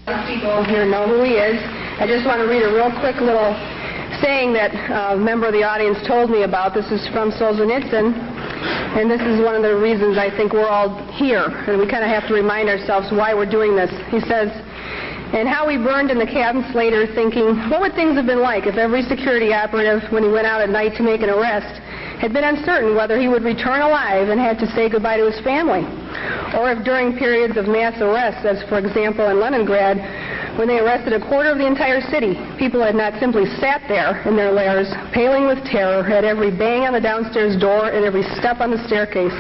People here know who he is. I just want to read a real quick little saying that a member of the audience told me about. This is from Solzhenitsyn, and this is one of the reasons I think we're all here, and we kind of have to remind ourselves why we're doing this. He says, and how we burned in the cabin later thinking, what would things have been like if every security operative, when he went out at night to make an arrest, had been uncertain whether he would return alive and had to say goodbye to his family? Or if during periods of mass arrests, as for example in Leningrad, when they arrested a quarter of the entire city, people had not simply sat there in their lairs, paling with terror at every bang on the downstairs door and every step on the staircase,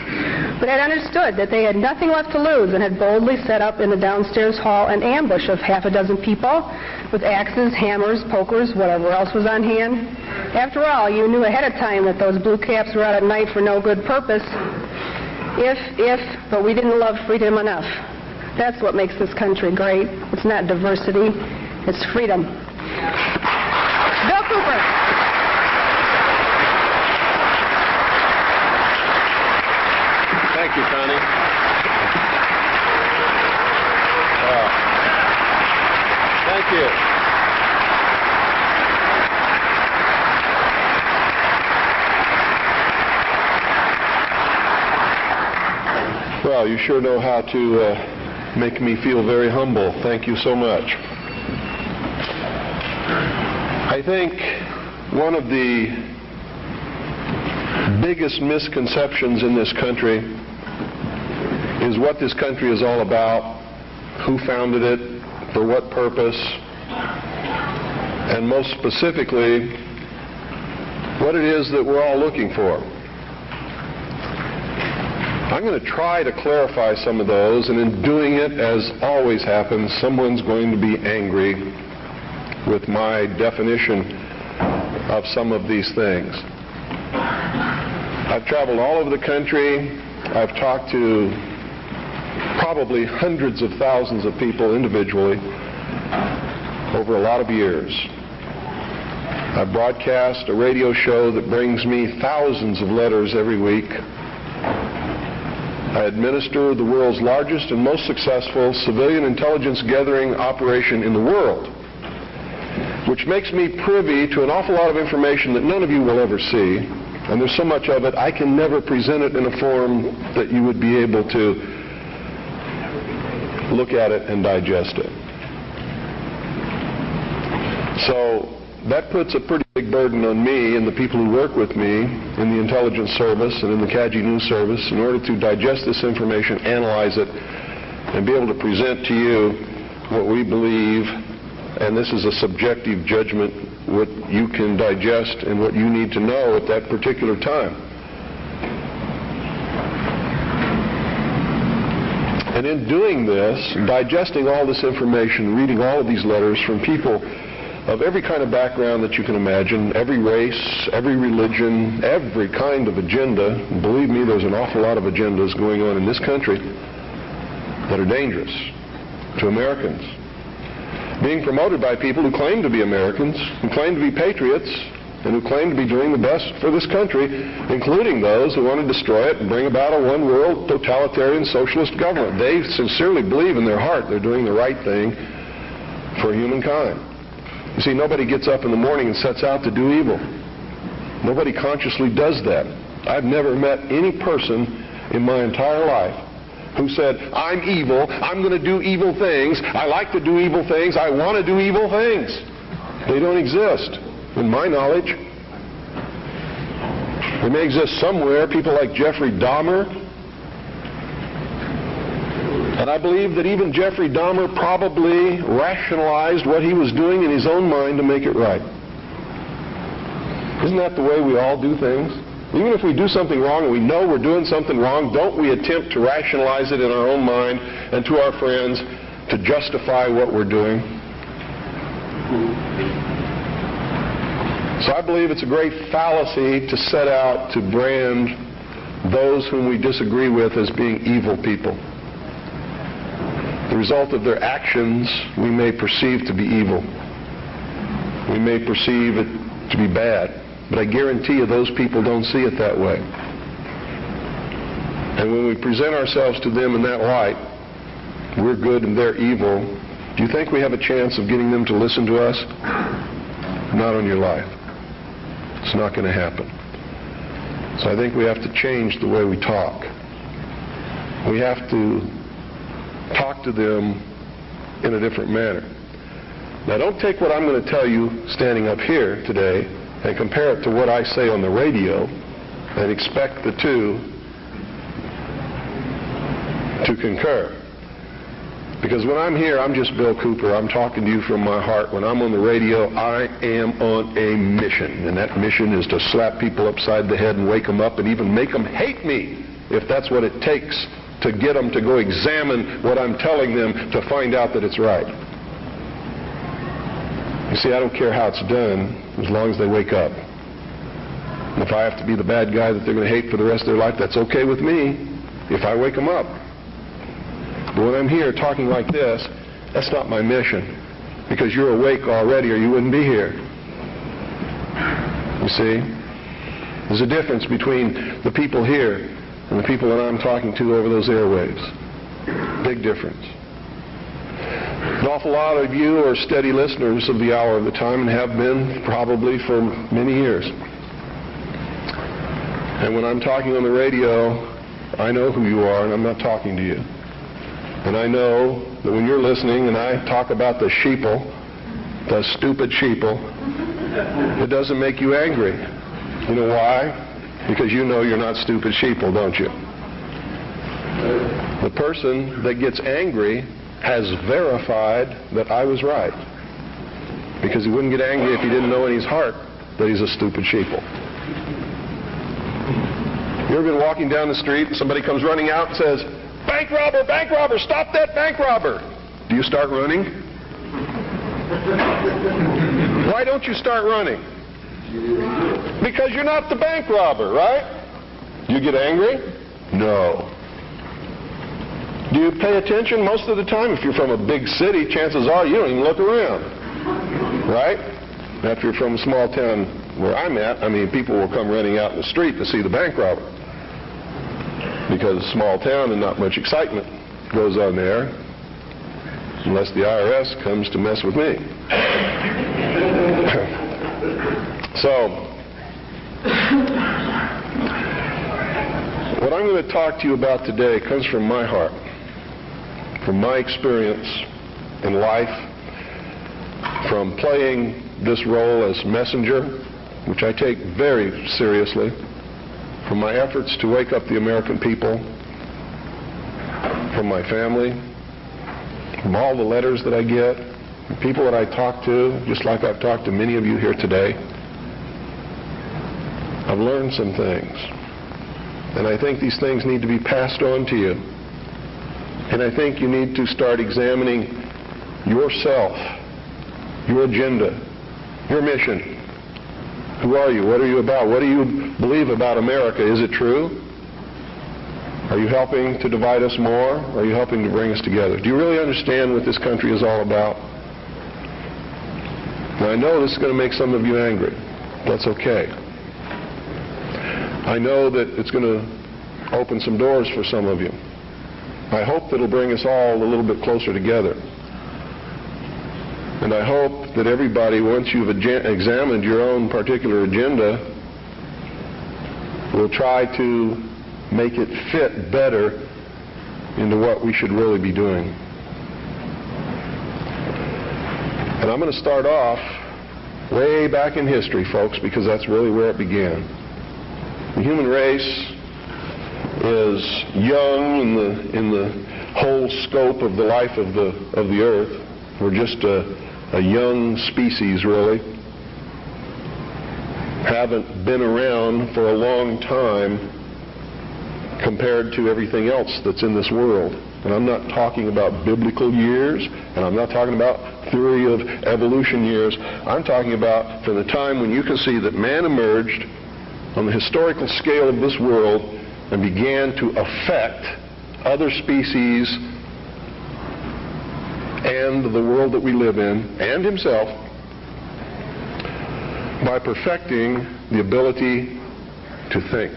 but had understood that they had nothing left to lose and had boldly set up in the downstairs hall an ambush of half a dozen people with axes, hammers, pokers, whatever else was on hand. After all, you knew ahead of time that those blue caps were out at night for no good purpose. But we didn't love freedom enough. That's what makes this country great. It's not diversity, it's freedom. Bill Cooper. Thank you, Connie. Thank you. Well, you sure know how to make me feel very humble. Thank you so much. I think one of the biggest misconceptions in this country is what this country is all about, who founded it, for what purpose, and most specifically, what it is that we're all looking for. I'm going to try to clarify some of those, and in doing it, as always happens, someone's going to be angry with my definition of some of these things. I've traveled all over the country. I've talked to probably hundreds of thousands of people individually over a lot of years. I broadcast a radio show that brings me thousands of letters every week. I administer the world's largest and most successful civilian intelligence gathering operation in the world, which makes me privy to an awful lot of information that none of you will ever see, and there's so much of it I can never present it in a form that you would be able to look at it and digest it. So that puts a pretty big burden on me and the people who work with me in the intelligence service and in the CAGI News Service in order to digest this information, analyze it, and be able to present to you what we believe, and this is a subjective judgment, what you can digest and what you need to know at that particular time. And in doing this, digesting all this information, reading all of these letters from people of every kind of background that you can imagine, every race, every religion, every kind of agenda. Believe me, there's an awful lot of agendas going on in this country that are dangerous to Americans. Being promoted by people who claim to be Americans, who claim to be patriots, and who claim to be doing the best for this country, including those who want to destroy it and bring about a one-world totalitarian socialist government. They sincerely believe in their heart they're doing the right thing for humankind. You see, nobody gets up in the morning and sets out to do evil. Nobody consciously does that. I've never met any person in my entire life who said, I'm evil, I'm going to do evil things, I like to do evil things, I want to do evil things. They don't exist, in my knowledge. They may exist somewhere, people like Jeffrey Dahmer. And I believe that even Jeffrey Dahmer probably rationalized what he was doing in his own mind to make it right. Isn't that the way we all do things? Even if we do something wrong and we know we're doing something wrong, don't we attempt to rationalize it in our own mind and to our friends to justify what we're doing? So I believe it's a great fallacy to set out to brand those whom we disagree with as being evil people. The result of their actions we may perceive to be evil. We may perceive it to be bad. But I guarantee you those people don't see it that way. And when we present ourselves to them in that light, we're good and they're evil, Do you think we have a chance of getting them to listen to us? Not on your life. It's not going to happen. So I think we have to change the way we talk. We have to talk to them in a different manner. Now, don't take what I'm going to tell you standing up here today and compare it to what I say on the radio and expect the two to concur. Because when I'm here, I'm just Bill Cooper. I'm talking to you from my heart. When I'm on the radio, I am on a mission. And that mission is to slap people upside the head and wake them up and even make them hate me, if that's what it takes to get them to go examine what I'm telling them to find out that it's right. You see, I don't care how it's done as long as they wake up. And if I have to be the bad guy that they're going to hate for the rest of their life, that's okay with me if I wake them up. But when I'm here talking like this, that's not my mission, because you're awake already or you wouldn't be here. You see? There's a difference between the people here and the people that I'm talking to over those airwaves. Big difference. An awful lot of you are steady listeners of the Hour of the Time and have been probably for many years. And when I'm talking on the radio, I know who you are and I'm not talking to you. And I know that when you're listening and I talk about the sheeple, the stupid sheeple, it doesn't make you angry. You know why? Because you know you're not stupid sheeple, don't you? The person that gets angry has verified that I was right. Because he wouldn't get angry if he didn't know in his heart that he's a stupid sheeple. You ever been walking down the street and somebody comes running out and says, "Bank robber, stop that bank robber." Do you start running? Why don't you start running? Because you're not the bank robber, right? You get angry? No. Do you pay attention most of the time? If you're from a big city, chances are you don't even look around, right? Now, if you're from a small town where I'm at, people will come running out in the street to see the bank robber. Because small town and not much excitement goes on there, unless the IRS comes to mess with me. So, what I'm going to talk to you about today comes from my heart, from my experience in life, from playing this role as messenger, which I take very seriously, from my efforts to wake up the American people, from my family, from all the letters that I get, the people that I talk to, just like I've talked to many of you here today. I've learned some things. And I think these things need to be passed on to you. And I think you need to start examining yourself, your agenda, your mission. Who are you? What are you about? What do you believe about America? Is it true? Are you helping to divide us more? Or are you helping to bring us together? Do you really understand what this country is all about? Now, I know this is going to make some of you angry. That's okay. I know that it's going to open some doors for some of you. I hope that it'll bring us all a little bit closer together. And I hope that everybody, once you've examined your own particular agenda, will try to make it fit better into what we should really be doing. And I'm going to start off way back in history, folks, because that's really where it began. The human race is young in the whole scope of the life of the earth. We're just a young species, really. Haven't been around for a long time compared to everything else that's in this world. And I'm not talking about biblical years, and I'm not talking about theory of evolution years. I'm talking about from the time when you can see that man emerged on the historical scale of this world and began to affect other species and the world that we live in, and himself, by perfecting the ability to think.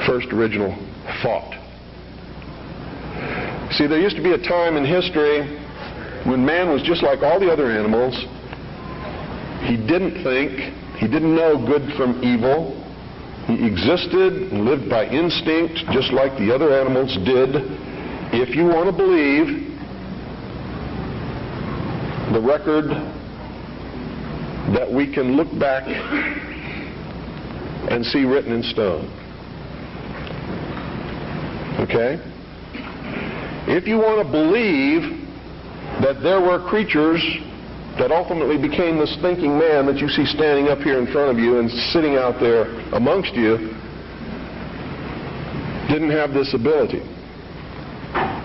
First original thought. See, there used to be a time in history when man was just like all the other animals. He didn't think, he didn't know good from evil. He existed and lived by instinct just like the other animals did. If you want to believe the record that we can look back and see written in stone. Okay? If you want to believe that there were creatures that ultimately became this thinking man that you see standing up here in front of you and sitting out there amongst you, didn't have this ability.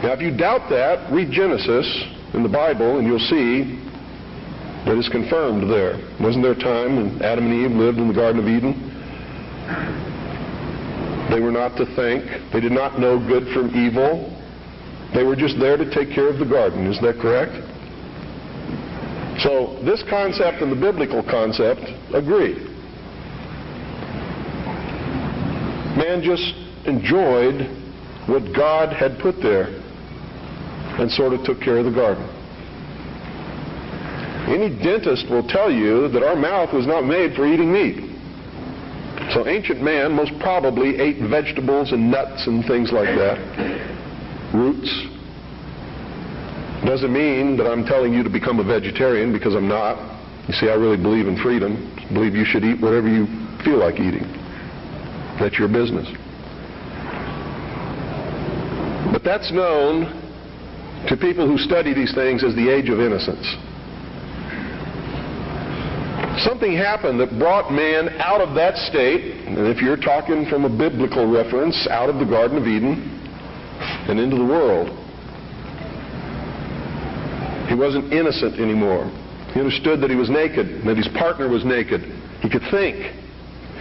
Now, if you doubt that, read Genesis in the Bible and you'll see that it's confirmed there. Wasn't there a time when Adam and Eve lived in the Garden of Eden? They were not to think. They did not know good from evil. They were just there to take care of the garden. Is that correct? So this concept and the biblical concept agree. Man just enjoyed what God had put there and sort of took care of the garden. Any dentist will tell you that our mouth was not made for eating meat. So ancient man most probably ate vegetables and nuts and things like that, roots. Doesn't mean that I'm telling you to become a vegetarian, because I'm not. You see, I really believe in freedom. I believe you should eat whatever you feel like eating. That's your business. But that's known to people who study these things as the age of innocence. Something happened that brought man out of that state, and if you're talking from a biblical reference, out of the Garden of Eden and into the world. He wasn't innocent anymore. He understood that he was naked, and that his partner was naked. He could think.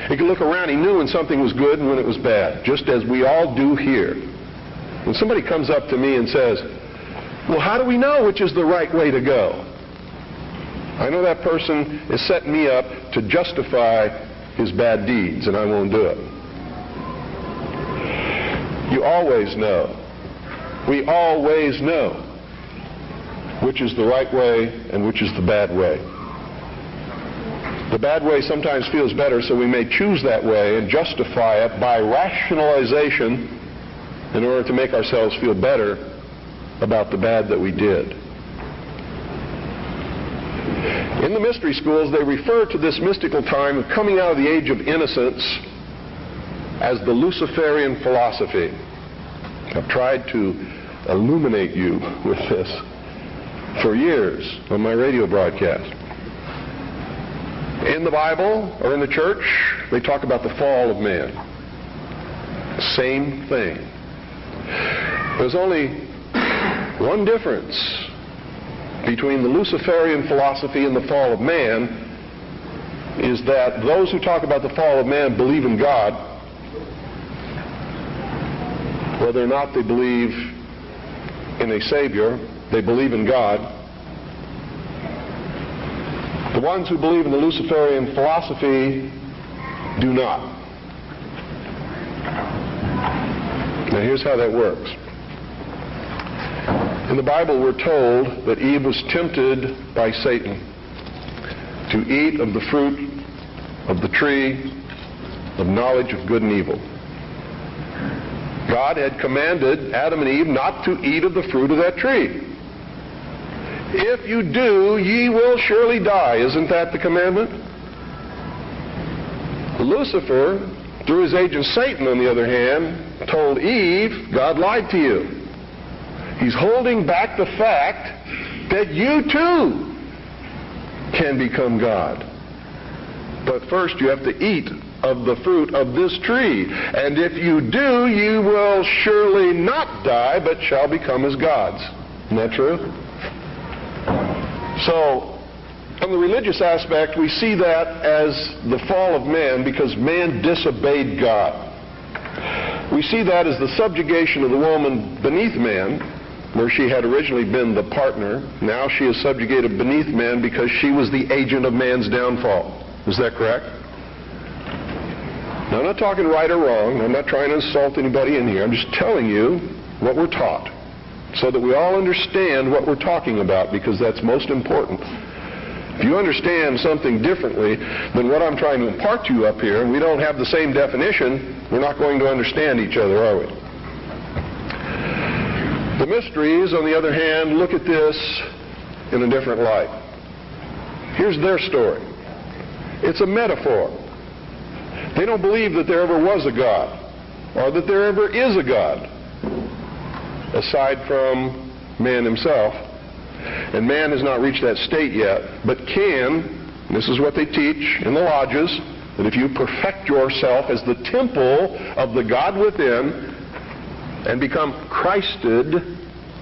He could look around. He knew when something was good and when it was bad, just as we all do here. When somebody comes up to me and says, well, how do we know which is the right way to go? I know that person is setting me up to justify his bad deeds, and I won't do it. You always know. We always know which is the right way and which is the bad way. The bad way sometimes feels better, so we may choose that way and justify it by rationalization in order to make ourselves feel better about the bad that we did. In the mystery schools, they refer to this mystical time of coming out of the age of innocence as the Luciferian philosophy. I've tried to illuminate you with this for years on my radio broadcast. In the Bible or in the church, they talk about the fall of man. Same thing. There's only one difference between the Luciferian philosophy and the fall of man, is that those who talk about the fall of man believe in God, whether or not they believe in a Savior. They believe in God. The ones who believe in the Luciferian philosophy do not. Now here's how that works. In the Bible we're told that Eve was tempted by Satan to eat of the fruit of the tree of knowledge of good and evil. God had commanded Adam and Eve not to eat of the fruit of that tree. If you do, ye will surely die. Isn't that the commandment? Lucifer, through his agent Satan, on the other hand, told Eve, God lied to you. He's holding back the fact that you too can become God. But first you have to eat of the fruit of this tree. And if you do, you will surely not die, but shall become as gods. Isn't that true? So, from the religious aspect, we see that as the fall of man because man disobeyed God. We see that as the subjugation of the woman beneath man, where she had originally been the partner. Now she is subjugated beneath man because she was the agent of man's downfall. Is that correct? Now, I'm not talking right or wrong. I'm not trying to insult anybody in here. I'm just telling you what we're taught. so that we all understand what we're talking about, because that's most important. If you understand something differently than what I'm trying to impart to you up here, and we don't have the same definition, we're not going to understand each other, are we? The mysteries, on the other hand, look at this in a different light. Here's their story. It's a metaphor. They don't believe that there ever was a God, or that there ever is a God, aside from man himself. And man has not reached that state yet, but can, and this is what they teach in the lodges, that if you perfect yourself as the temple of the God within and become Christed,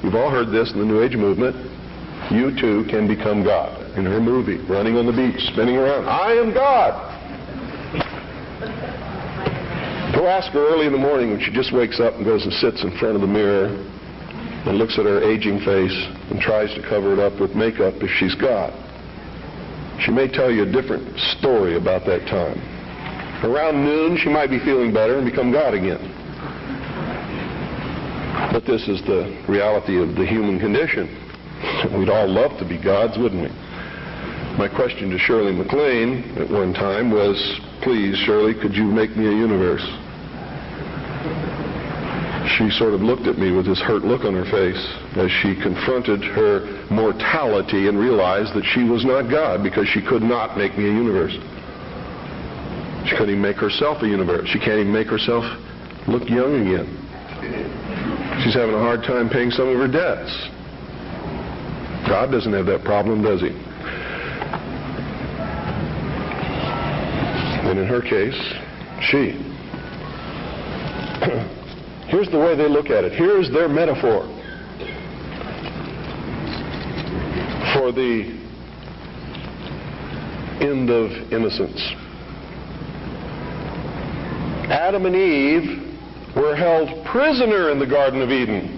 you've all heard this in the New Age movement, you too can become God. In her movie, running on the beach, spinning around, I am God. Go ask her early in the morning when she just wakes up and goes and sits in front of the mirror and looks at her aging face and tries to cover it up with makeup if she's God. She may tell you a different story about that time. Around noon, she might be feeling better and become God again. But this is the reality of the human condition. We'd all love to be gods, wouldn't we? My question to Shirley MacLaine at one time was, please, Shirley, could you make me a universe? She sort of looked at me with this hurt look on her face as she confronted her mortality and realized that she was not God because she could not make me a universe. She couldn't even make herself a universe. She can't even make herself look young again. She's having a hard time paying some of her debts. God doesn't have that problem, does he? And in her case, she. Here's the way they look at it. Here's their metaphor for the end of innocence. Adam and Eve were held prisoner in the Garden of Eden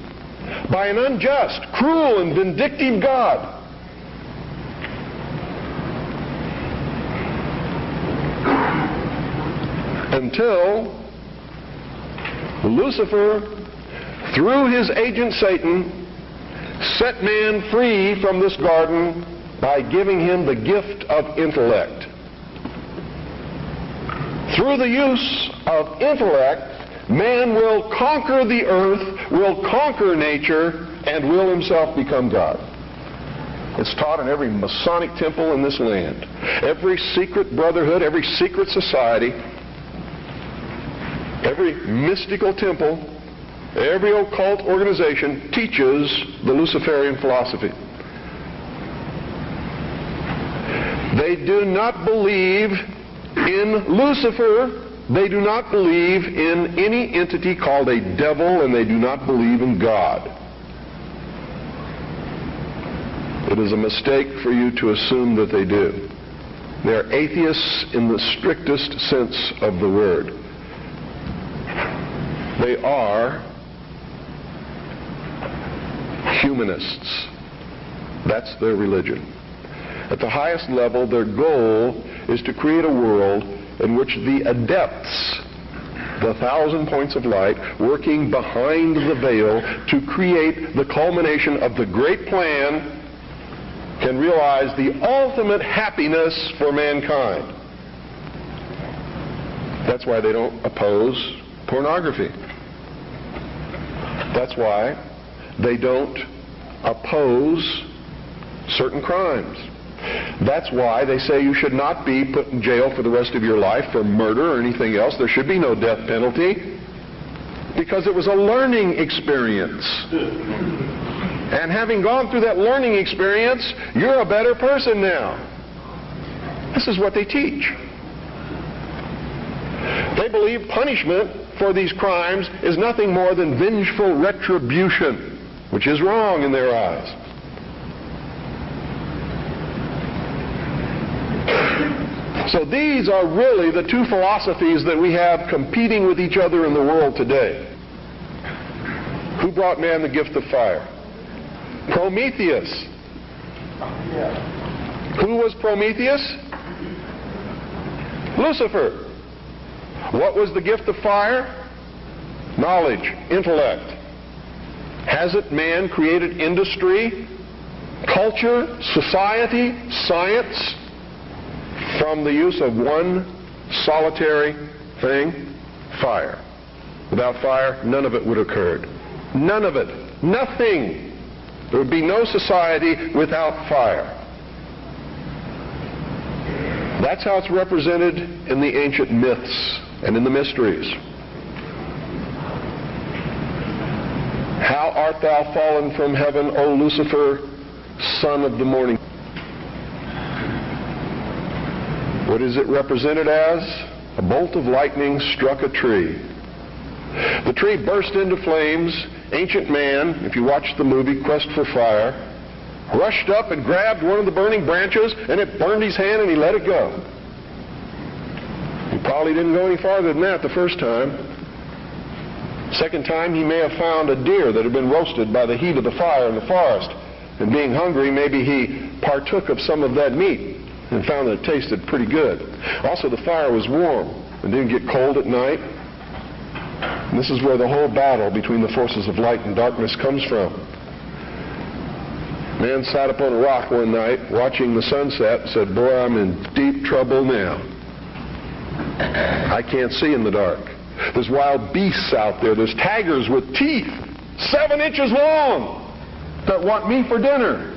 by an unjust, cruel, and vindictive God. Until Lucifer, through his agent Satan, set man free from this garden by giving him the gift of intellect. Through the use of intellect, man will conquer the earth, will conquer nature, and will himself become God. It's taught in every Masonic temple in this land. Every secret brotherhood, every secret society, every mystical temple, every occult organization teaches the Luciferian philosophy. They do not believe in Lucifer. They do not believe in any entity called a devil, and they do not believe in God. It is a mistake for you to assume that they do. They are atheists in the strictest sense of the word. They are humanists. That's their religion. At the highest level, their goal is to create a world in which the adepts, the 1,000 points of light, working behind the veil to create the culmination of the great plan, can realize the ultimate happiness for mankind. That's why they don't oppose pornography. That's why they don't oppose certain crimes. That's why they say you should not be put in jail for the rest of your life for murder or anything else. There should be no death penalty, because it was a learning experience. And having gone through that learning experience, you're a better person now. This is what they teach. They believe punishment for these crimes is nothing more than vengeful retribution, which is wrong in their eyes. So these are really the two philosophies that we have competing with each other in the world today. Who brought man the gift of fire? Prometheus. Who was Prometheus? Lucifer. What was the gift of fire? Knowledge, intellect. Hasn't man created industry, culture, society, science from the use of one solitary thing? Fire. Without fire, none of it would have occurred. None of it. Nothing. There would be no society without fire. That's how it's represented in the ancient myths and in the mysteries. How art thou fallen from heaven, O Lucifer, son of the morning? What is it represented as? A bolt of lightning struck a tree. The tree burst into flames. Ancient man, if you watch the movie Quest for Fire, rushed up and grabbed one of the burning branches, and it burned his hand, and he let it go. He probably didn't go any farther than that the first time. Second time, he may have found a deer that had been roasted by the heat of the fire in the forest. And being hungry, maybe he partook of some of that meat and found that it tasted pretty good. Also, the fire was warm and didn't get cold at night. And this is where the whole battle between the forces of light and darkness comes from. Man sat up on a rock one night watching the sunset and said, "Boy, I'm in deep trouble now. I can't see in the dark. There's wild beasts out there. There's tigers with teeth 7 inches long that want me for dinner.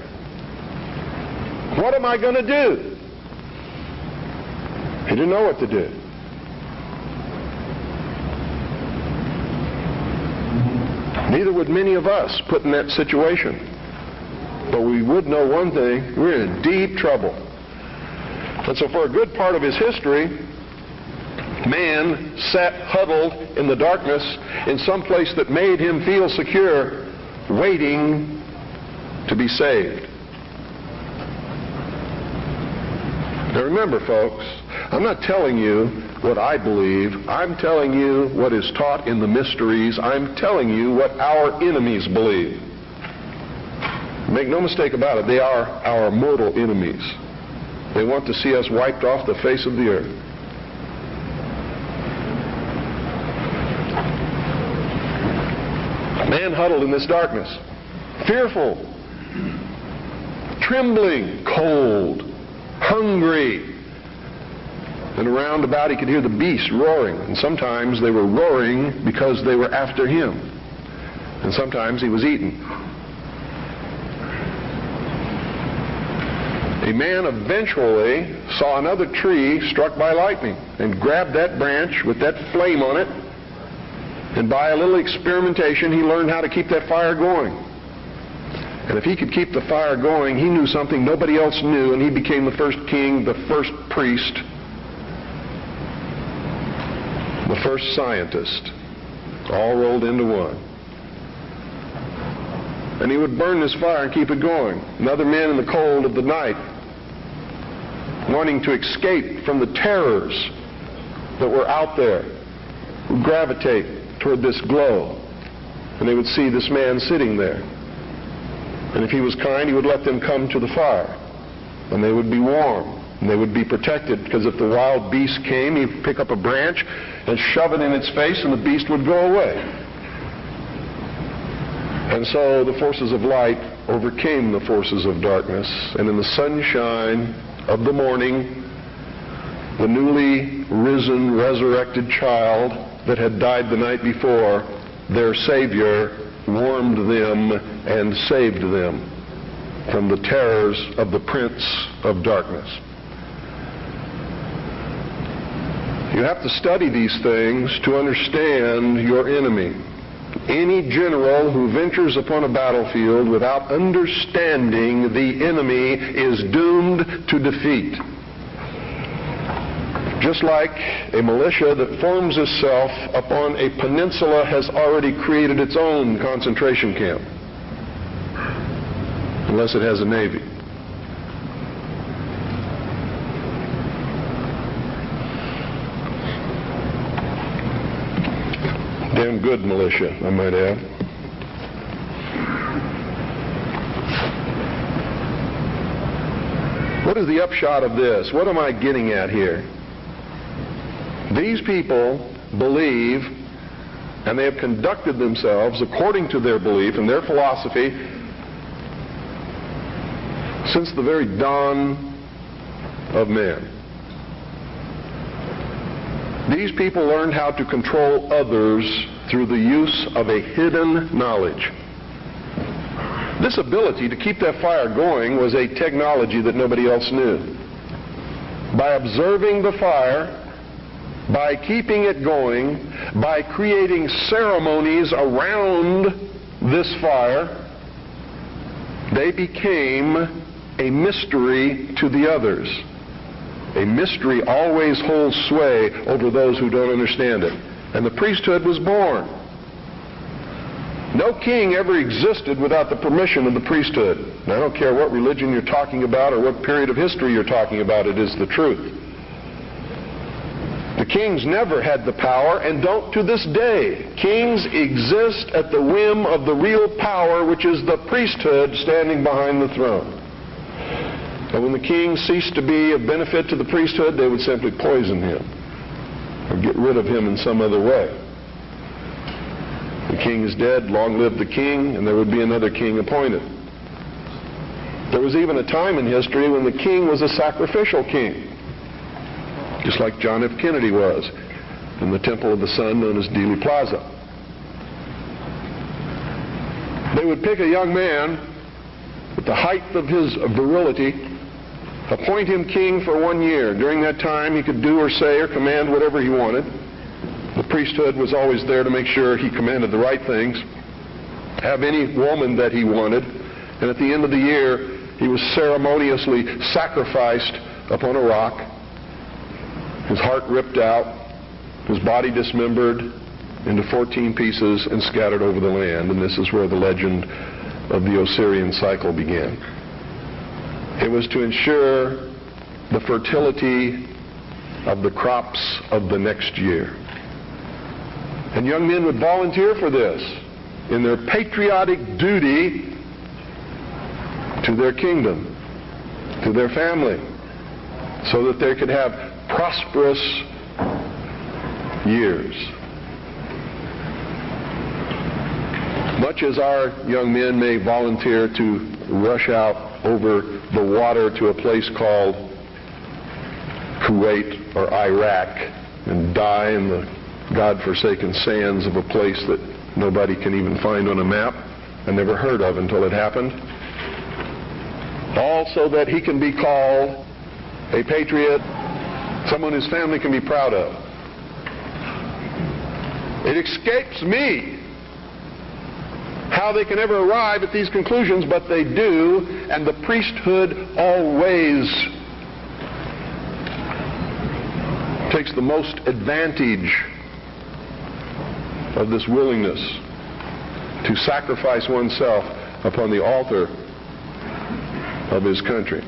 What am I going to do?" He didn't know what to do. Neither would many of us put in that situation. But we would know one thing: we're in deep trouble. And so for a good part of his history, man sat huddled in the darkness in some place that made him feel secure, waiting to be saved. Now remember, folks, I'm not telling you what I believe. I'm telling you what is taught in the mysteries. I'm telling you what our enemies believe. Make no mistake about it, they are our mortal enemies. They want to see us wiped off the face of the earth. Man huddled in this darkness, fearful, trembling, cold, hungry. And around about he could hear the beasts roaring. And sometimes they were roaring because they were after him. And sometimes he was eaten. A man eventually saw another tree struck by lightning and grabbed that branch with that flame on it. And by a little experimentation, he learned how to keep that fire going. And if he could keep the fire going, he knew something nobody else knew, and he became the first king, the first priest, the first scientist, all rolled into one. And he would burn this fire and keep it going. And other men in the cold of the night, wanting to escape from the terrors that were out there, would gravitate toward this glow, and they would see this man sitting there. And if he was kind, he would let them come to the fire, and they would be warm, and they would be protected, because if the wild beast came, he'd pick up a branch and shove it in its face, and the beast would go away. And so the forces of light overcame the forces of darkness, and in the sunshine of the morning, the newly risen, resurrected child that had died the night before, their Savior, warmed them and saved them from the terrors of the prince of darkness. You have to study these things to understand your enemy. Any general who ventures upon a battlefield without understanding the enemy is doomed to defeat. Just like a militia that forms itself upon a peninsula has already created its own concentration camp, unless it has a navy. Damn good militia, I might add. What is the upshot of this? What am I getting at here? These people believe And they have conducted themselves according to their belief and their philosophy since the very dawn of man. These people learned how to control others through the use of a hidden knowledge. This ability to keep that fire going was a technology that nobody else knew. By observing the fire, by keeping it going, by creating ceremonies around this fire, they became a mystery to the others. A mystery always holds sway over those who don't understand it. And the priesthood was born. No king ever existed without the permission of the priesthood. And I don't care what religion you're talking about or what period of history you're talking about, it is the truth. The kings never had the power and don't to this day. Kings exist at the whim of the real power, which is the priesthood standing behind the throne. And when the king ceased to be of benefit to the priesthood, they would simply poison him or get rid of him in some other way. The king is dead, long live the king, and there would be another king appointed. There was even a time in history when the king was a sacrificial king, just like John F. Kennedy was in the Temple of the Sun known as Dealey Plaza. They would pick a young man at the height of his virility, appoint him king for 1 year. During that time, he could do or say or command whatever he wanted. The priesthood was always there to make sure he commanded the right things, have any woman that he wanted, and at the end of the year, he was ceremoniously sacrificed upon a rock, his heart ripped out, his body dismembered into 14 pieces and scattered over the land. And this is where the legend of the Osirian cycle began. It was to ensure the fertility of the crops of the next year. And young men would volunteer for this in their patriotic duty to their kingdom, to their family, so that they could have prosperous years. Much as our young men may volunteer to rush out over the water to a place called Kuwait or Iraq and die in the God-forsaken sands of a place that nobody can even find on a map and never heard of until it happened, all so that he can be called a patriot, someone his family can be proud of. It escapes me how they can ever arrive at these conclusions, but they do, and the priesthood always takes the most advantage of this willingness to sacrifice oneself upon the altar of his country.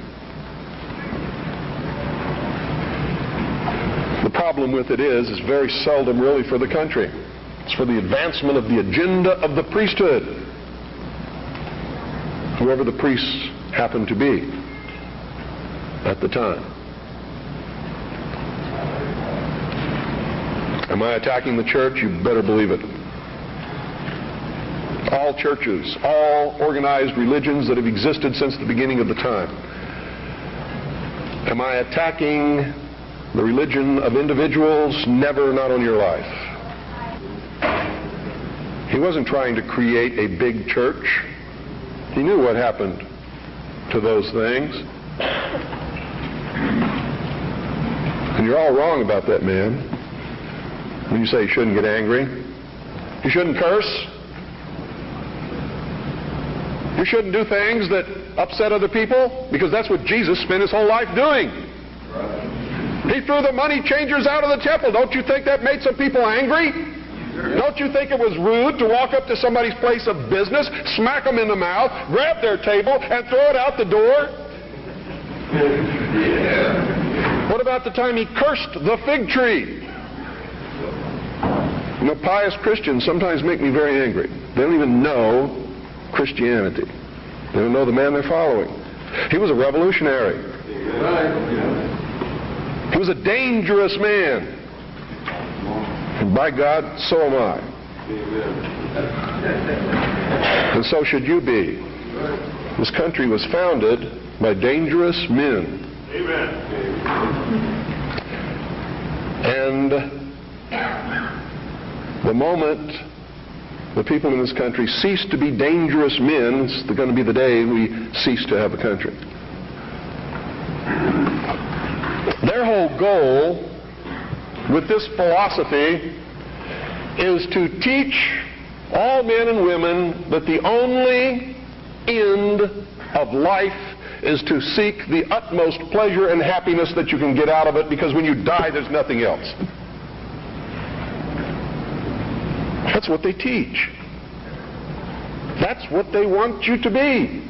The problem with it is very seldom really for the country. It's for the advancement of the agenda of the priesthood, whoever the priests happen to be at the time. Am I attacking the church? You better believe it. All churches, all organized religions that have existed since the beginning of the time. Am I attacking the religion of individuals? Never, not on your life. He wasn't trying to create a big church. He knew what happened to those things. And you're all wrong about that man. When you say you shouldn't get angry, you shouldn't curse, you shouldn't do things that upset other people, because that's what Jesus spent his whole life doing. He threw the money changers out of the temple. Don't you think that made some people angry? Don't you think it was rude to walk up to somebody's place of business, smack them in the mouth, grab their table, and throw it out the door? What about the time he cursed the fig tree? You know, pious Christians sometimes make me very angry. They don't even know Christianity. They don't know the man they're following. He was a revolutionary. He was a dangerous man. And by God, so am I. And so should you be. This country was founded by dangerous men. And the moment the people in this country cease to be dangerous men, it's going to be the day we cease to have a country. Their whole goal with this philosophy is to teach all men and women that the only end of life is to seek the utmost pleasure and happiness that you can get out of it, because when you die, there's nothing else. That's what they teach. That's what they want you to be.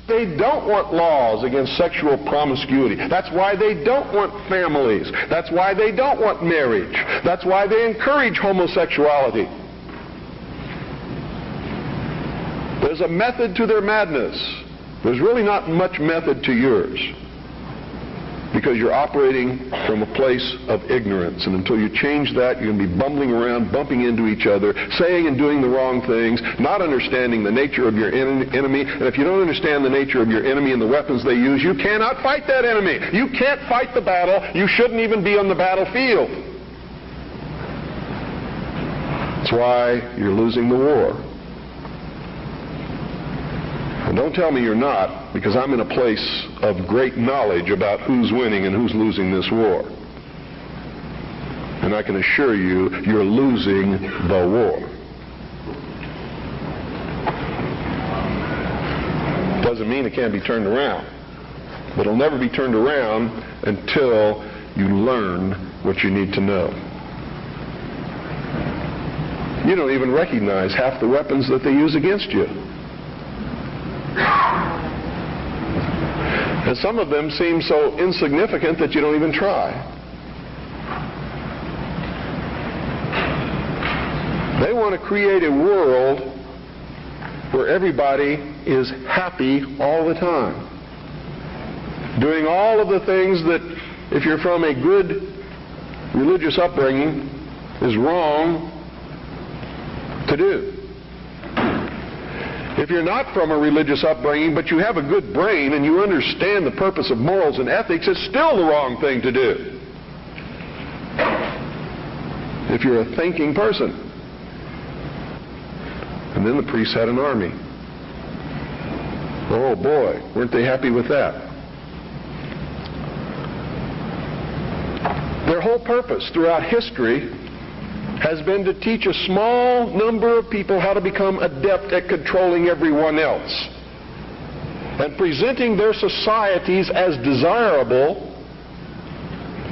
They don't want laws against sexual promiscuity. That's why they don't want families. That's why they don't want marriage. That's why they encourage homosexuality. There's a method to their madness. There's really not much method to yours, because you're operating from a place of ignorance. And until you change that, you're going to be bumbling around, bumping into each other, saying and doing the wrong things, not understanding the nature of your enemy. And if you don't understand the nature of your enemy and the weapons they use, you cannot fight that enemy. You can't fight the battle. You shouldn't even be on the battlefield. That's why you're losing the war. And don't tell me you're not, because I'm in a place of great knowledge about who's winning and who's losing this war. And I can assure you, you're losing the war. Doesn't mean it can't be turned around. But it'll never be turned around until you learn what you need to know. You don't even recognize half the weapons that they use against you. And some of them seem so insignificant that you don't even try. They want to create a world where everybody is happy all the time, doing all of the things that, if you're from a good religious upbringing, is wrong to do. If you're not from a religious upbringing, but you have a good brain and you understand the purpose of morals and ethics, it's still the wrong thing to do. If you're a thinking person. And then the priests had an army. Oh boy, weren't they happy with that? Their whole purpose throughout history has been to teach a small number of people how to become adept at controlling everyone else, and presenting their societies as desirable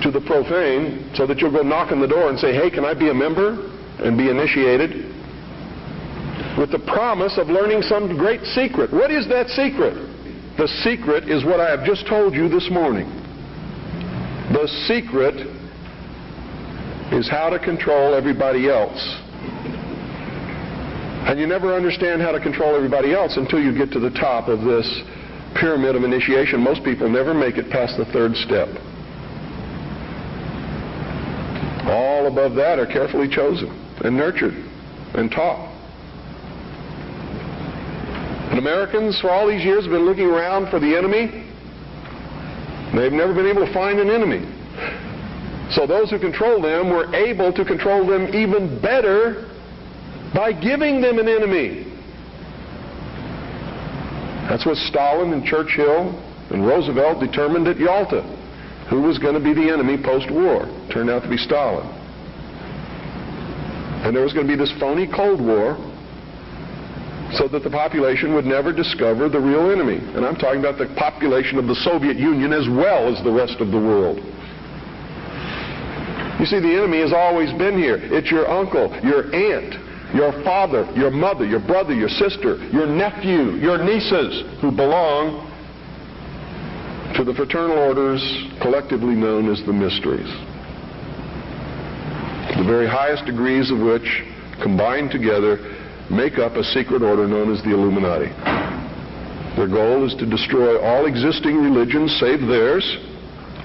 to the profane, so that you'll go knock on the door and say, hey, can I be a member? And be initiated, with the promise of learning some great secret. What is that secret? The secret is what I have just told you this morning. The secret is how to control everybody else. And you never understand how to control everybody else until you get to the top of this pyramid of initiation. Most people never make it past the third step. All above that are carefully chosen and nurtured and taught. And Americans, for all these years, have been looking around for the enemy. They've never been able to find an enemy. So those who control them were able to control them even better by giving them an enemy. That's what Stalin and Churchill and Roosevelt determined at Yalta. Who was going to be the enemy post-war? Turned out to be Stalin. And there was going to be this phony Cold War, so that the population would never discover the real enemy. And I'm talking about the population of the Soviet Union as well as the rest of the world. You see, the enemy has always been here. It's your uncle, your aunt, your father, your mother, your brother, your sister, your nephew, your nieces, who belong to the fraternal orders collectively known as the mysteries. The very highest degrees of which, combined together, make up a secret order known as the Illuminati. Their goal is to destroy all existing religions save theirs,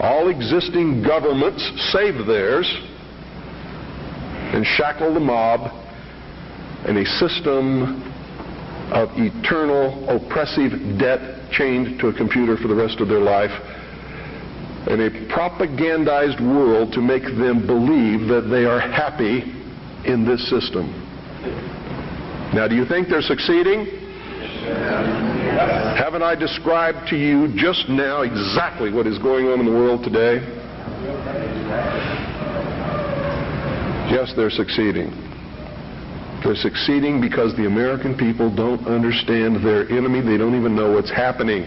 all existing governments save theirs, and shackle the mob in a system of eternal oppressive debt chained to a computer for the rest of their life, in a propagandized world to make them believe that they are happy in this system. Now, do you think they're succeeding? Haven't I described to you just now exactly what is going on in the world today? Yes, they're succeeding. They're succeeding because the American people don't understand their enemy. They don't even know what's happening.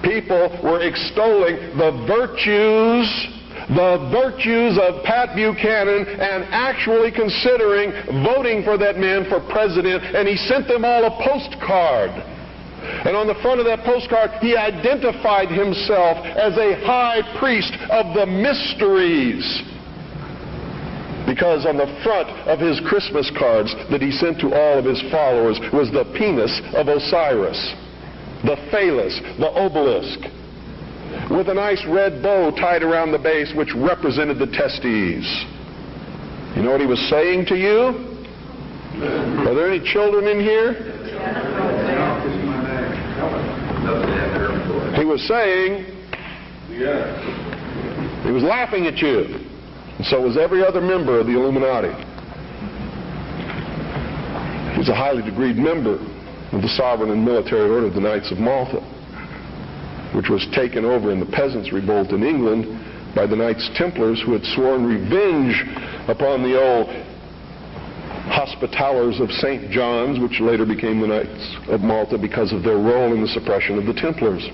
People were extolling the virtues of Pat Buchanan and actually considering voting for that man for president, and he sent them all a postcard. And on the front of that postcard, he identified himself as a high priest of the mysteries. Because on the front of his Christmas cards that he sent to all of his followers was the penis of Osiris, the phallus, the obelisk, with a nice red bow tied around the base which represented the testes. You know what he was saying to you? Are there any children in here? He was saying, he was laughing at you. And so was every other member of the Illuminati. He's a highly degreed member of the sovereign and military order of the Knights of Malta, which was taken over in the Peasants' Revolt in England by the Knights Templars, who had sworn revenge upon the old Hospitallers of St. John's, which later became the Knights of Malta because of their role in the suppression of the Templars.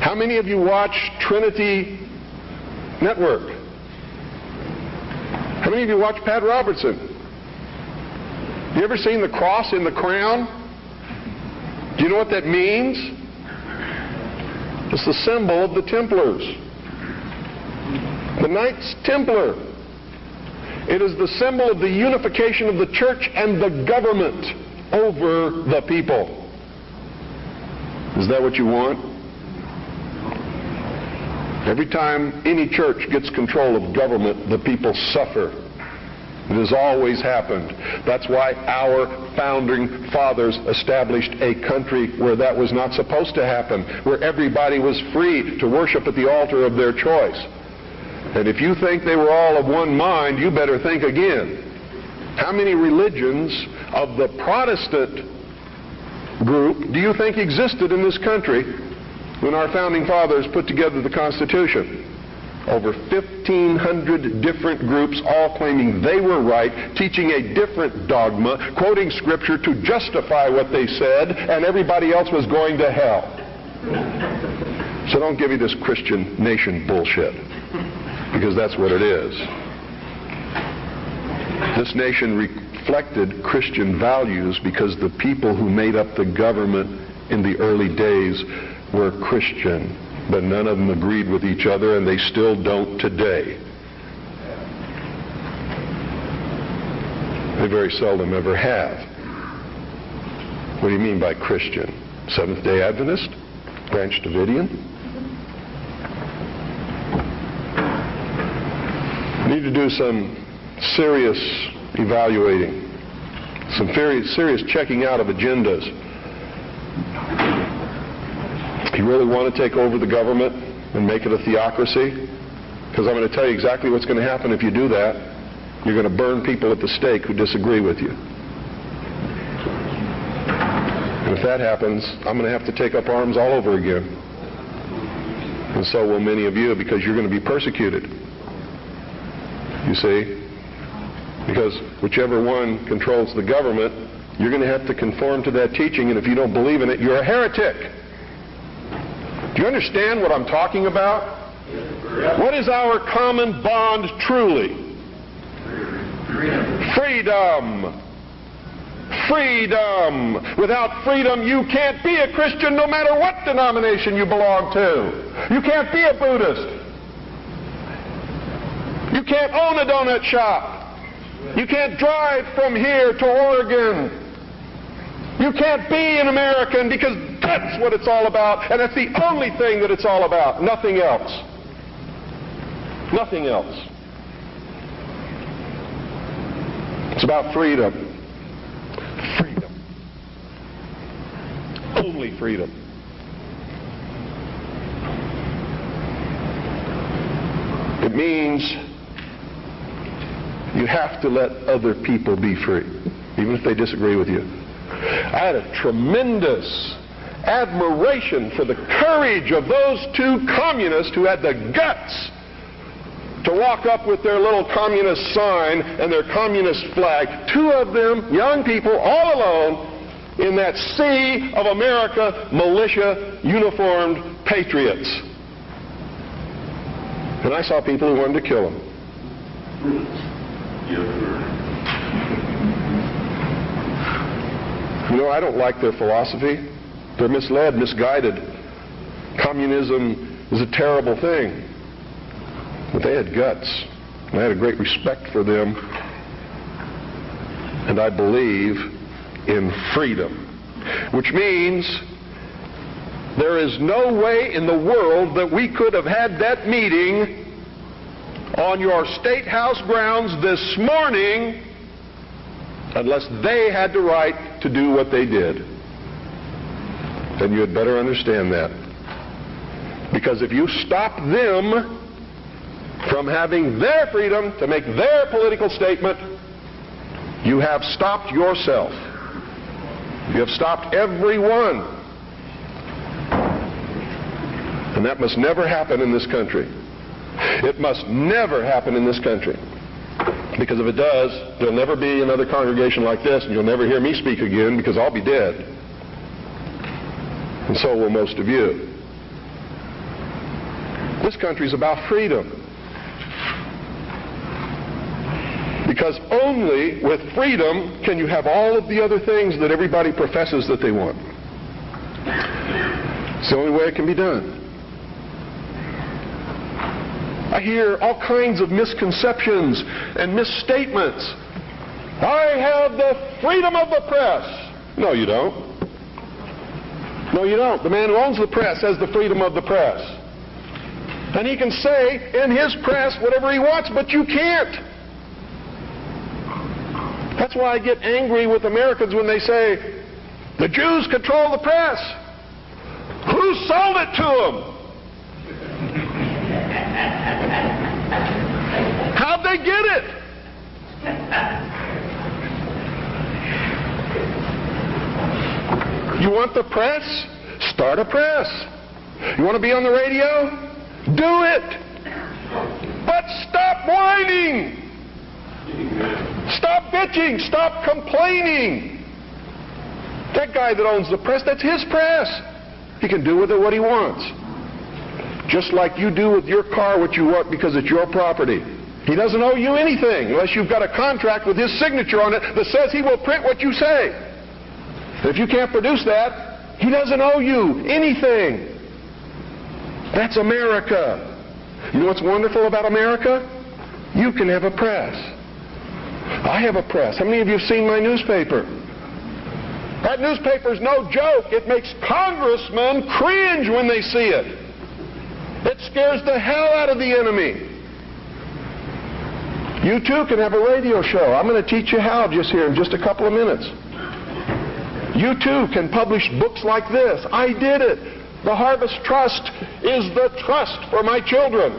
How many of you watch Trinity Network? How many of you watch Pat Robertson? You ever seen the cross in the crown? Do you know what that means? It's the symbol of the Templars. The Knights Templar. It is the symbol of the unification of the church and the government over the people. Is that what you want? Every time any church gets control of government, the people suffer. It has always happened. That's why our founding fathers established a country where that was not supposed to happen, where everybody was free to worship at the altar of their choice. And if you think they were all of one mind, you better think again. How many religions of the Protestant group do you think existed in this country when our founding fathers put together the Constitution? Over 1,500 different groups, all claiming they were right, teaching a different dogma, quoting Scripture to justify what they said, and everybody else was going to hell. So don't give me this Christian nation bullshit, because that's what it is. This nation reflected Christian values because the people who made up the government in the early days were Christian, but none of them agreed with each other, and they still don't today. They very seldom ever have. What do you mean by Christian? Seventh-day Adventist? Branch Davidian? We need to do some serious evaluating, some very serious checking out of agendas. You really want to take over the government and make it a theocracy? Because I'm going to tell you exactly what's going to happen if you do that. You're going to burn people at the stake who disagree with you. And if that happens, I'm going to have to take up arms all over again. And so will many of you, because you're going to be persecuted. You see? Because whichever one controls the government, you're going to have to conform to that teaching, and if you don't believe in it, you're a heretic. Do you understand what I'm talking about? What is our common bond truly? Freedom. Freedom. Without freedom, you can't be a Christian no matter what denomination you belong to. You can't be a Buddhist. You can't own a donut shop. You can't drive from here to Oregon. You can't be an American, because that's what it's all about, and that's the only thing that it's all about. Nothing else. Nothing else. It's about freedom. Freedom. Only freedom. It means you have to let other people be free, even if they disagree with you. I had a tremendous admiration for the courage of those two communists who had the guts to walk up with their little communist sign and their communist flag. Two of them, young people, all alone in that sea of America, militia, uniformed patriots. And I saw people who wanted to kill them. You know, I don't like their philosophy. They're misled, misguided. Communism is a terrible thing. But they had guts. And I had a great respect for them. And I believe in freedom. Which means there is no way in the world that we could have had that meeting on your State House grounds this morning unless they had the right to do what they did. And you had better understand that. Because if you stop them from having their freedom to make their political statement, you have stopped yourself. You have stopped everyone. And that must never happen in this country. It must never happen in this country. Because if it does, there'll never be another congregation like this, and you'll never hear me speak again because I'll be dead. And so will most of you. This country's about freedom. Because only with freedom can you have all of the other things that everybody professes that they want. It's the only way it can be done. I hear all kinds of misconceptions and misstatements. I have the freedom of the press. No, you don't. No, you don't. The man who owns the press has the freedom of the press. And he can say in his press whatever he wants, but you can't. That's why I get angry with Americans when they say, the Jews control the press. Who sold it to them? How'd they get it? You want the press? Start a press. You want to be on the radio? Do it. But stop whining. Stop bitching. Stop complaining. That guy that owns the press, that's his press. He can do with it what he wants. Just like you do with your car what you want because it's your property. He doesn't owe you anything unless you've got a contract with his signature on it that says he will print what you say. If you can't produce that, he doesn't owe you anything. That's America. You know what's wonderful about America? You can have a press. I have a press. How many of you have seen my newspaper? That newspaper's no joke. It makes congressmen cringe when they see it. It scares the hell out of the enemy. You too can have a radio show. I'm going to teach you how just here in just a couple of minutes. You too can publish books like this. I did it. The Harvest Trust is the trust for my children.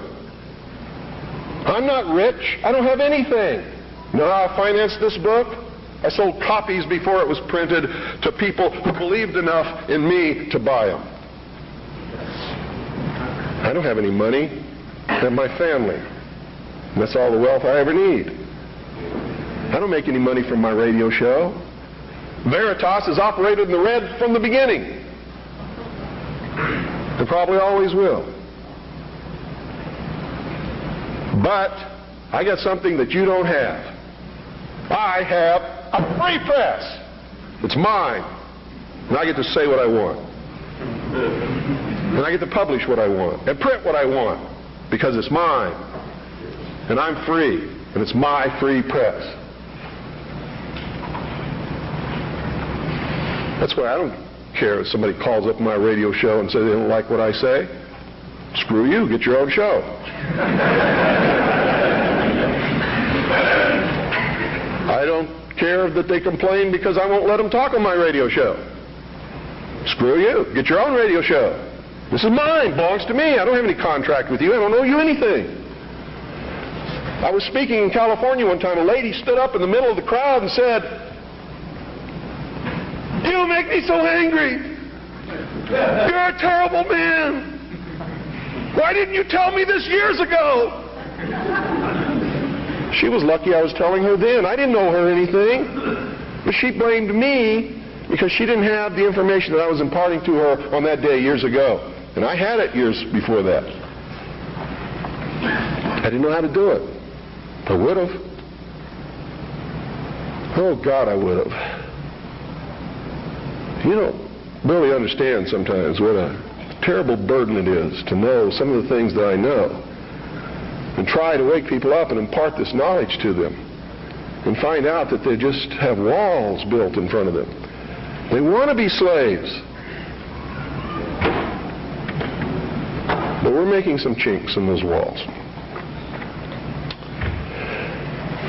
I'm not rich. I don't have anything. You know how I financed this book? I sold copies before it was printed to people who believed enough in me to buy them. I don't have any money. I have my family. And that's all the wealth I ever need. I don't make any money from my radio show. Veritas has operated in the red from the beginning. And probably always will. But I got something that you don't have. I have a free press. It's mine. And I get to say what I want. And I get to publish what I want and print what I want because it's mine. And I'm free. And it's my free press. That's why I don't care if somebody calls up my radio show and says they don't like what I say. Screw you. Get your own show. I don't care that they complain because I won't let them talk on my radio show. Screw you. Get your own radio show. This is mine. Belongs to me. I don't have any contract with you. I don't owe you anything. I was speaking in California one time. A lady stood up in the middle of the crowd and said, "You make me so angry. You're a terrible man. Why didn't you tell me this years ago?" She was lucky I was telling her then. I didn't owe her anything. But she blamed me because she didn't have the information that I was imparting to her on that day years ago. And I had it years before that. I didn't know how to do it. I would have. Oh, God, I would have. You don't really understand sometimes what a terrible burden it is to know some of the things that I know and try to wake people up and impart this knowledge to them and find out that they just have walls built in front of them. They want to be slaves. But we're making some chinks in those walls.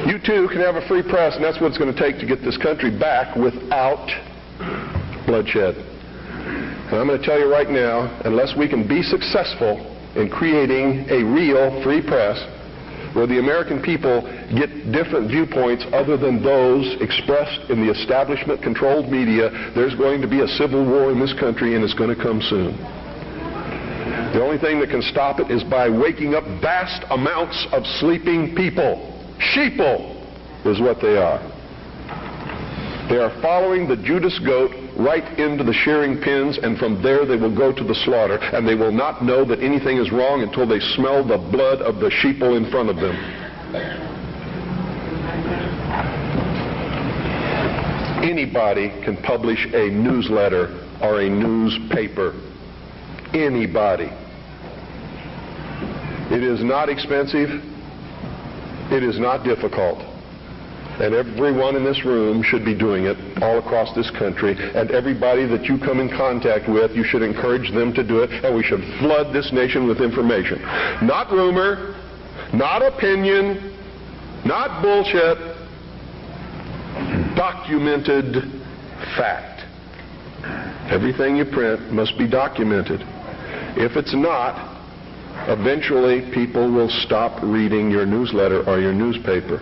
You too can have a free press, and that's what it's going to take to get this country back without bloodshed. And I'm going to tell you right now, unless we can be successful in creating a real free press where the American people get different viewpoints other than those expressed in the establishment-controlled media, there's going to be a civil war in this country, and it's going to come soon. The only thing that can stop it is by waking up vast amounts of sleeping people. Sheeple is what they are. They are following the Judas goat right into the shearing pins, and from there they will go to the slaughter, and they will not know that anything is wrong until they smell the blood of the sheeple in front of them. Anybody can publish a newsletter or a newspaper. Anybody. It is not expensive. It is not difficult. And everyone in this room should be doing it all across this country. And everybody that you come in contact with, you should encourage them to do it. And we should flood this nation with information. Not rumor, not opinion, not bullshit. Documented fact. Everything you print must be documented. If it's not, eventually people will stop reading your newsletter or your newspaper.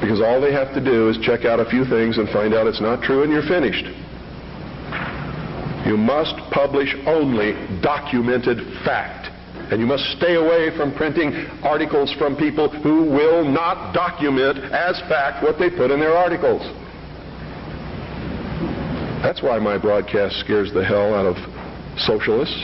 Because all they have to do is check out a few things and find out it's not true, and you're finished. You must publish only documented fact. And you must stay away from printing articles from people who will not document as fact what they put in their articles. That's why my broadcast scares the hell out of socialists.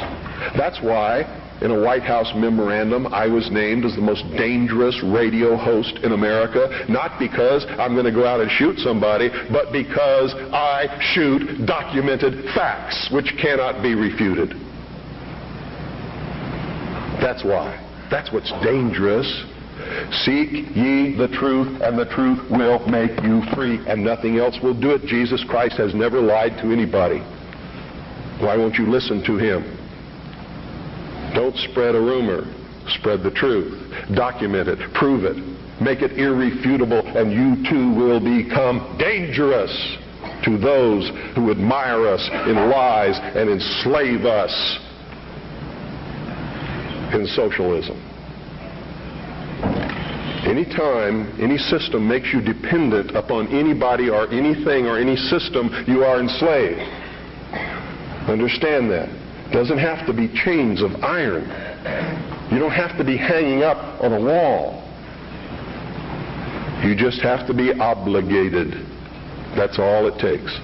That's why in a White House memorandum I was named as the most dangerous radio host in America, not because I'm going to go out and shoot somebody, but because I shoot documented facts which cannot be refuted. That's why. That's what's dangerous. Seek ye the truth, and the truth will make you free, and nothing else will do it. Jesus Christ has never lied to anybody. Why won't you listen to him? Don't spread a rumor. Spread the truth. Document it. Prove it. Make it irrefutable, and you too will become dangerous to those who admire us in lies and enslave us in socialism. Anytime any system makes you dependent upon anybody or anything or any system, you are enslaved. Understand that. It doesn't have to be chains of iron. You don't have to be hanging up on a wall. You just have to be obligated. That's all it takes.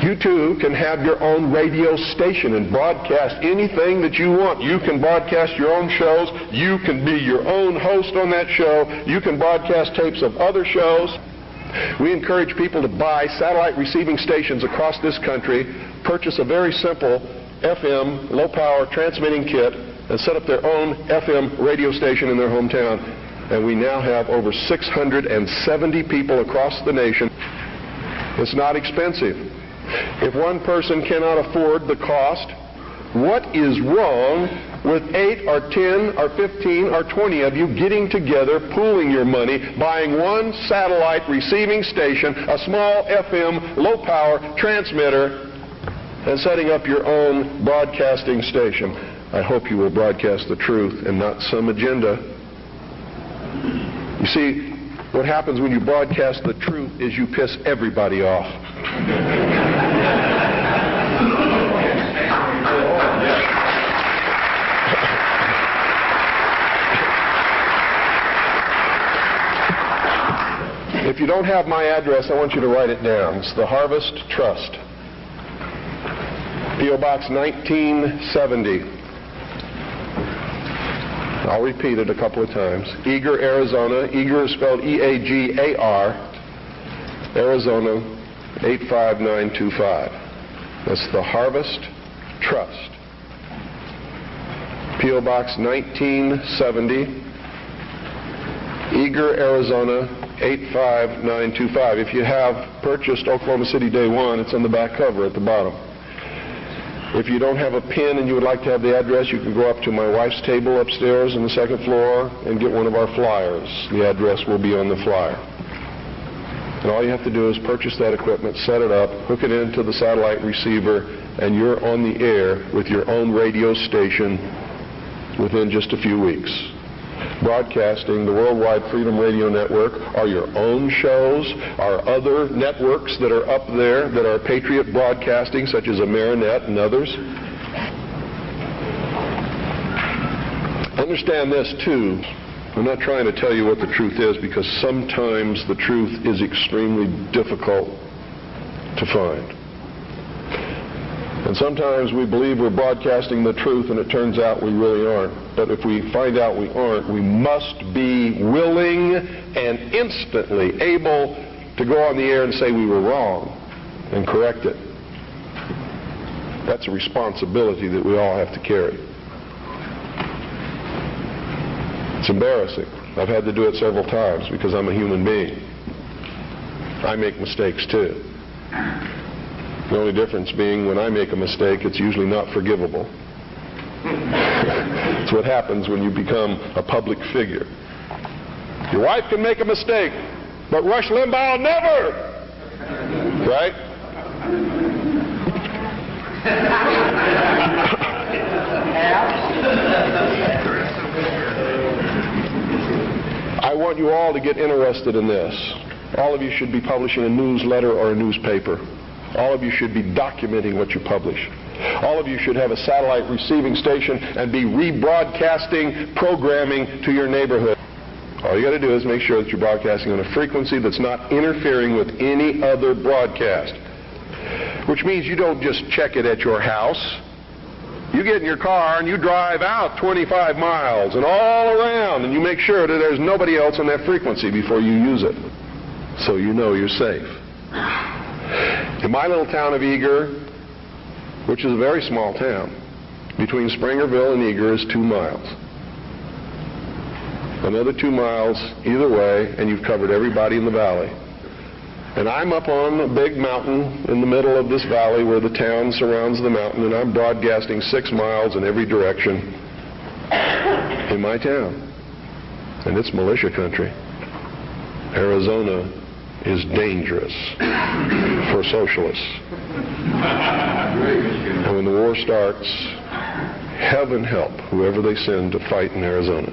You too can have your own radio station and broadcast anything that you want. You can broadcast your own shows. You can be your own host on that show. You can broadcast tapes of other shows. We encourage people to buy satellite receiving stations across this country, purchase a very simple FM low-power transmitting kit, and set up their own FM radio station in their hometown. And we now have over 670 people across the nation. It's not expensive. If one person cannot afford the cost, what is wrong with 8 or 10 or 15 or 20 of you getting together, pooling your money, buying one satellite receiving station, a small FM low-power transmitter, and setting up your own broadcasting station. I hope you will broadcast the truth and not some agenda. You see, what happens when you broadcast the truth is you piss everybody off. If you don't have my address, I want you to write it down. It's the Harvest Trust. P.O. Box 1970. I'll repeat it a couple of times. Eagar, Arizona. Eagar is spelled E-A-G-A-R. Arizona 85925. That's the Harvest Trust. P.O. Box 1970. Eagar, Arizona 85925. If you have purchased Oklahoma City Day One, it's on the back cover at the bottom. If you don't have a pen and you would like to have the address, you can go up to my wife's table upstairs on the second floor and get one of our flyers. The address will be on the flyer. And all you have to do is purchase that equipment, set it up, hook it into the satellite receiver, and you're on the air with your own radio station within just a few weeks. Broadcasting the Worldwide Freedom Radio Network are your own shows, are other networks that are up there that are Patriot broadcasting, such as Amerinet and others. Understand this too. I'm not trying to tell you what the truth is, because sometimes the truth is extremely difficult to find. And sometimes we believe we're broadcasting the truth and it turns out we really aren't. But if we find out we aren't, we must be willing and instantly able to go on the air and say we were wrong and correct it. That's a responsibility that we all have to carry. It's embarrassing. I've had to do it several times because I'm a human being. I make mistakes too. The only difference being when I make a mistake, it's usually not forgivable. It's what happens when you become a public figure. Your wife can make a mistake, but Rush Limbaugh never! Right? I want you all to get interested in this. All of you should be publishing a newsletter or a newspaper. All of you should be documenting what you publish. All of you should have a satellite receiving station and be rebroadcasting programming to your neighborhood. All you got to do is make sure that you're broadcasting on a frequency that's not interfering with any other broadcast. Which means you don't just check it at your house. You get in your car and you drive out 25 miles and all around, and you make sure that there's nobody else on that frequency before you use it, so you know you're safe. In my little town of Eagar, which is a very small town, between Springerville and Eagar is 2 miles. Another 2 miles either way, and you've covered everybody in the valley. And I'm up on a big mountain in the middle of this valley where the town surrounds the mountain, and I'm broadcasting 6 miles in every direction in my town. And it's militia country. Arizona is dangerous for socialists. And when the war starts, heaven help whoever they send to fight in Arizona.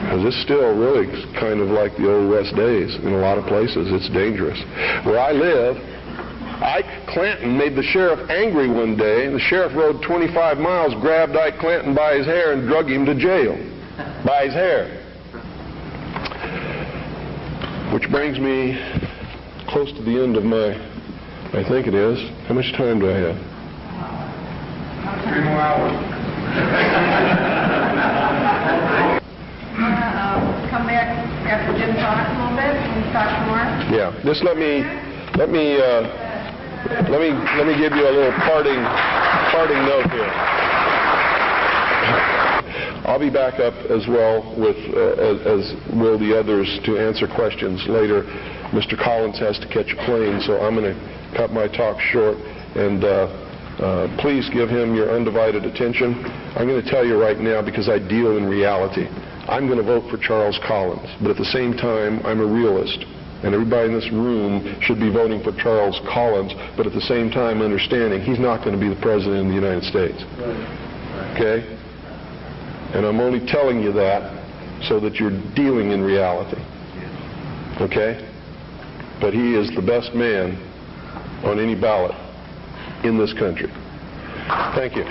Because it's still really kind of like the old West days in a lot of places. It's dangerous. Where I live, Ike Clanton made the sheriff angry one day. The sheriff rode 25 miles, grabbed Ike Clanton by his hair and drug him to jail by his hair. Which brings me close to the end of my, I think it is. How much time do I have? 3 more hours. Come back after Jim talks a little bit and talk more. Yeah. Just let me give you a little parting note here. I'll be back up as well with, as will the others, to answer questions later. Mr. Collins has to catch a plane, so I'm going to cut my talk short and Please give him your undivided attention. I'm going to tell you right now, because I deal in reality, I'm going to vote for Charles Collins, but at the same time, I'm a realist. And everybody in this room should be voting for Charles Collins, but at the same time understanding he's not going to be the President of the United States. Okay? And I'm only telling you that so that you're dealing in reality. Okay? But he is the best man on any ballot in this country. Thank you.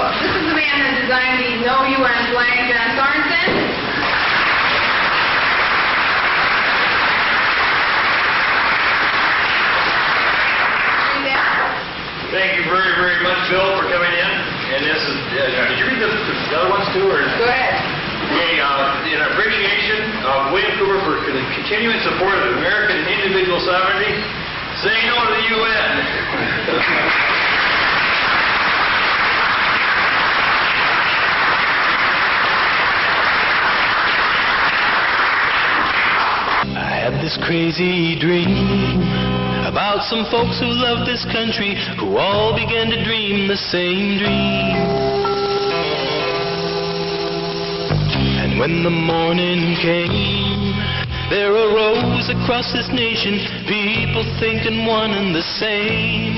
This is the man that designed the No UN flag, John Sorensen. Thank you very, very much, Bill, for coming in. And this is, did you read the other ones too? Or? Go ahead. Okay, in appreciation of William Cooper for the continuing support of American individual sovereignty, say no to the UN. This crazy dream about some folks who love this country, who all began to dream the same dream. And when the morning came, there arose across this nation people thinking one and the same.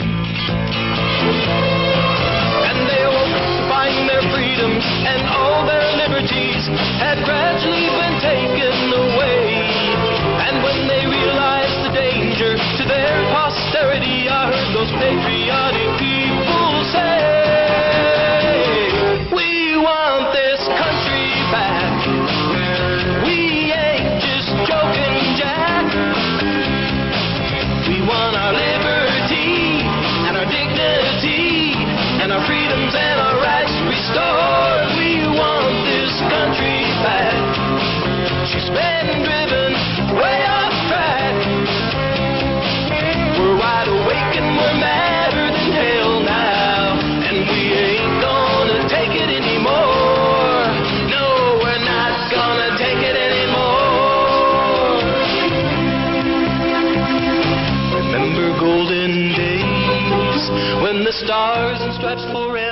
And they awoke to find their freedoms and all their liberties had gradually been taken away. And when they realized the danger to their posterity, I heard those patriotic people say, we want this country back. We ain't just joking, Jack. We want our liberty and our dignity and our freedoms and our rights restored. We want this country back. She's been driven way off track. We're wide awake and we're madder than hell now, and we ain't gonna take it anymore. No, we're not gonna take it anymore. Remember golden days when the stars and stripes forever